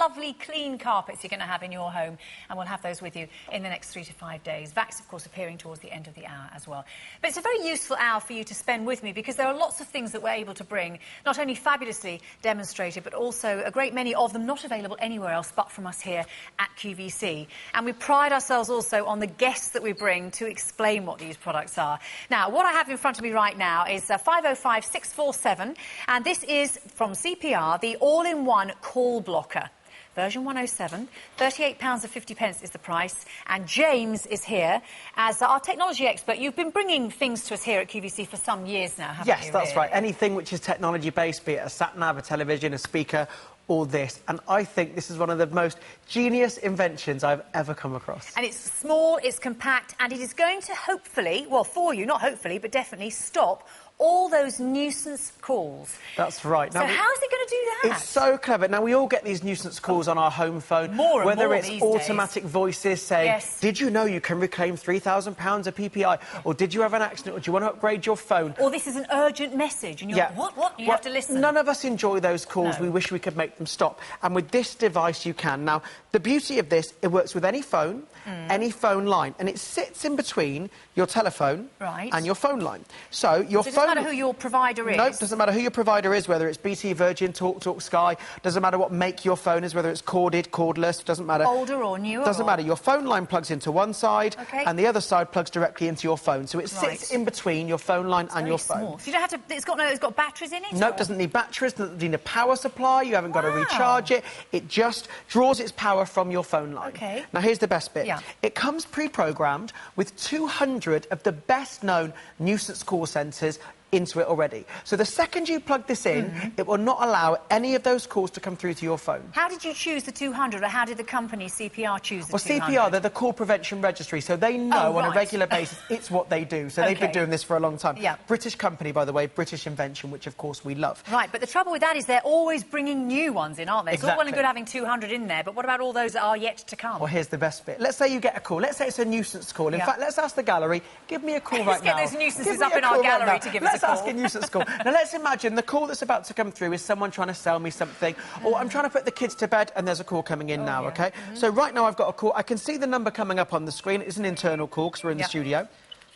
lovely, clean carpets you're going to have in your home, and we'll have those with you in the next 3 to 5 days. VAX, of course, appearing towards the end of the hour as well. But it's a very useful hour for you to spend with me, because there are lots of things that we're able to bring, not only fabulously demonstrated, but also a great many of them not available anywhere else but from us here at QVC. And we pride ourselves also on the guests that we bring to explain what these products are. Now, what I have in front of me right now is 505647, and this is from CPR, the all-in-one call blocker. Version 107, £38.50 is the price, and James is here as our technology expert. You've been bringing things to us here at QVC for some years now, haven't you? Yes, that's right. Anything which is technology-based, be it a sat-nav, a television, a speaker, all this. And I think this is one of the most genius inventions I've ever come across. And it's small, it's compact, and it is going to hopefully, well, for you, not hopefully, but definitely stop all those nuisance calls. That's right. Now, so how's it going to do that? It's so clever. Now, we all get these nuisance calls on our home phone. More and whether more it's these automatic days. Voices saying, yes, did you know you can reclaim £3,000 of PPI? Or did you have an accident? Or do you want to upgrade your phone? Or this is an urgent message, and you're like, what? You have to listen. None of us enjoy those calls. No. We wish we could make them stop. And with this device, you can. Now, the beauty of this, it works with any phone, any phone line, and it sits in between your telephone and your phone line. So your phone... It doesn't matter who your provider is? No, it doesn't matter who your provider is, whether it's BT, Virgin, TalkTalk, Sky. Doesn't matter what make your phone is, whether it's corded, cordless, doesn't matter. Older or newer? Doesn't matter. Your phone line plugs into one side, and the other side plugs directly into your phone. So it sits in between your phone line and your phone. Small. So you don't have to... It's got batteries in it? No, it doesn't need batteries, doesn't need a power supply. You haven't got to recharge it. It just draws its power from your phone line. Now, here's the best bit. It comes pre-programmed with 200 of the best-known nuisance call centres into it already. So the second you plug this in, it will not allow any of those calls to come through to your phone. How did you choose the 200, or how did the company CPR choose the 200? Well, CPR, they're the Call Prevention Registry, so they know on a regular basis it's what they do. So they've been doing this for a long time. British company, by the way, British invention, which of course we love. Right, but the trouble with that is they're always bringing new ones in, aren't they? It's all well and good having 200 in there, but what about all those that are yet to come? Well, here's the best bit. Let's say you get a call. Let's say it's a nuisance call. In fact, let's ask the gallery, give me a call right now. Let's get those nuisances up in our gallery to give us a call. Let's ask a nuisance call. Now, let's imagine the call that's about to come through is someone trying to sell me something, or I'm trying to put the kids to bed and there's a call coming in now, OK? So right now I've got a call. I can see the number coming up on the screen. It's an internal call because we're in the studio.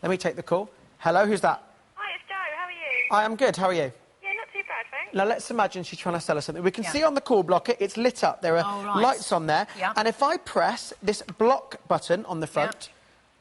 Let me take the call. Hello, who's that? Hi, it's Jo. How are you? I am good. How are you? Yeah, not too bad, thanks. Now, let's imagine she's trying to sell us something. We can see on the call blocker, it's lit up. There are lights on there. And if I press this block button on the front,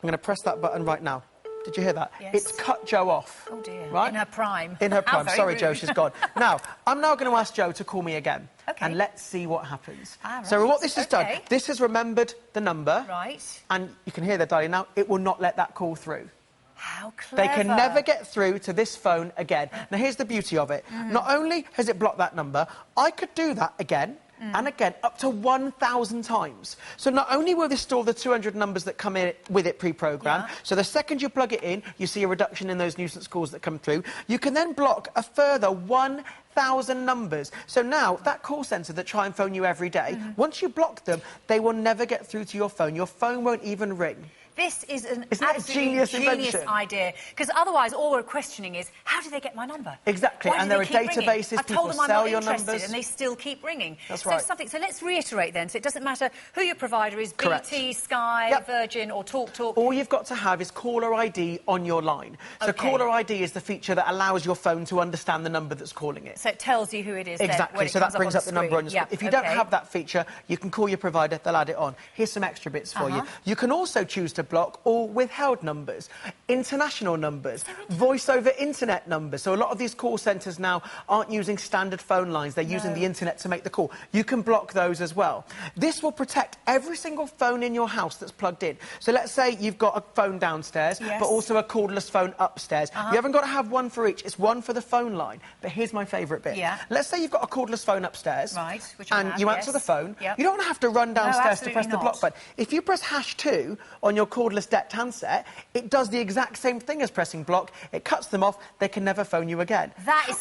I'm going to press that button right now. Did you hear that? Yes. It's cut Jo off. Oh, dear. Right? In her prime. In her prime. Sorry, rude. Jo, she's gone. Now, I'm now going to ask Jo to call me again. And let's see what happens. Right. So what this has done, this has remembered the number. Right. And you can hear the dialing now. It will not let that call through. How clever. They can never get through to this phone again. Now, here's the beauty of it. Not only has it blocked that number, I could do that again. And again, up to 1,000 times. So not only will this store the 200 numbers that come in with it pre-programmed, so the second you plug it in, you see a reduction in those nuisance calls that come through. You can then block a further 1,000 numbers. So now, that call centre that try and phone you every day, once you block them, they will never get through to your phone. Your phone won't even ring. This is an absolutely genius idea. Because otherwise, all we're questioning is, how do they get my number? Exactly. And there are databases, people sell your numbers. And they still keep ringing. That's right. So let's reiterate then. So it doesn't matter who your provider is, BT, Sky, Virgin or TalkTalk. All you've got to have is caller ID on your line. So caller ID is the feature that allows your phone to understand the number that's calling it. So it tells you who it is. Exactly. So that brings up the number on your screen. If you don't have that feature, you can call your provider, they'll add it on. Here's some extra bits for you. You can also choose to block all withheld numbers, international numbers, voice over internet numbers. So a lot of these call centres now aren't using standard phone lines, they're using the internet to make the call. You can block those as well. This will protect every single phone in your house that's plugged in. So let's say you've got a phone downstairs, but also a cordless phone upstairs. You haven't got to have one for each, it's one for the phone line. But here's my favourite bit. Let's say you've got a cordless phone upstairs, which and you answer the phone. You don't have to run downstairs to press the block button. If you press #2 on your call cordless decked handset, it does the exact same thing as pressing block. It cuts them off. They can never phone you again. That is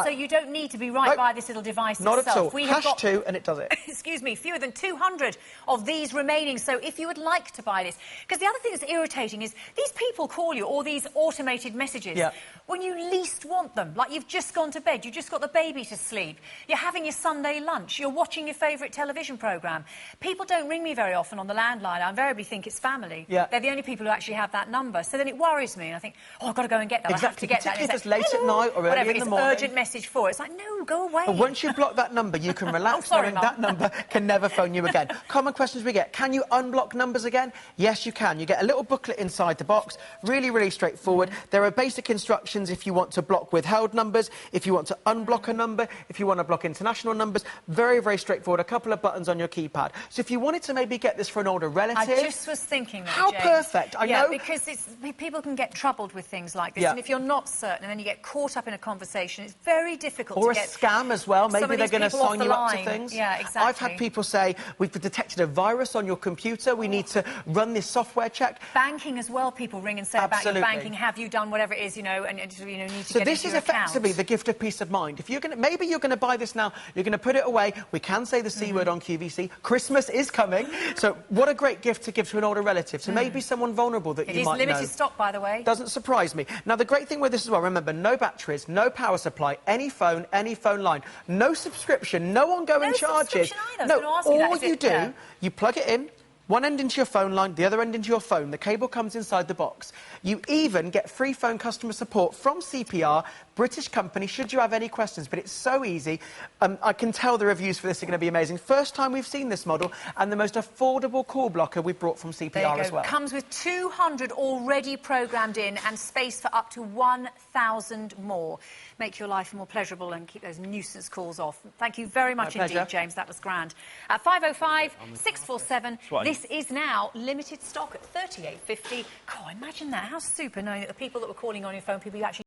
so you don't need to be right by this little device Not itself. at all. We have got #2 and it does it. Excuse me, fewer than 200 of these remaining. So if you would like to buy this, because the other thing that's irritating is these people call you, or these automated messages, when you least want them. Like you've just gone to bed, you've just got the baby to sleep, you're having your Sunday lunch, you're watching your favourite television programme. People don't ring me very often on the landline. I invariably think it's family. Yeah. They're the only people who actually have that number. So then it worries me, and I think, oh, I've got to go and get that. Exactly. I have to get that. Particularly if it's late at night or early in the morning. Urgent message for it. It's like, no, go away. But once you block that number, you can relax knowing that number can never phone you again. Common questions we get. Can you unblock numbers again? Yes, you can. You get a little booklet inside the box. Really, really straightforward. There are basic instructions if you want to block withheld numbers, if you want to unblock a number, if you want to block international numbers. Very, very straightforward. A couple of buttons on your keypad. So if you wanted to maybe get this for an older relative... I just was thinking that, How James. perfect. I know. Because people can get troubled with things like this. Yeah. And if you're not certain and then you get caught up in a conversation, it's very difficult to get... Or a scam as well. Maybe they're going to sign you up to things. Yeah, exactly. I've had people say, we've detected a virus on your computer, we need to run this software check. Banking as well, people ring and say about your banking, have you done whatever it is, you know, and need to get into your account. So this is effectively the gift of peace of mind. If you're going to, maybe you're going to buy this now, you're going to put it away, we can say the C word on QVC, Christmas is coming, so what a great gift to give to an older relative, so maybe someone vulnerable that you might know. It is limited stock, by the way. Doesn't surprise me. Now, the great thing with this as well, remember, no batteries, no power supply, any phone line, no subscription, no ongoing charges. No, all you do, you plug it in, one end into your phone line, the other end into your phone. The cable comes inside the box. You even get free phone customer support from CPR, British company, should you have any questions. But it's so easy. I can tell the reviews for this are going to be amazing. First time we've seen this model, and the most affordable call blocker we've brought from CPR as well. Comes with 200 already programmed in and space for up to 1,000 more. Make your life more pleasurable and keep those nuisance calls off. Thank you very much indeed, James. That was grand. At 505 647, this is now limited stock at $38.50. God, imagine that. How super knowing that the people that were calling on your phone, people you actually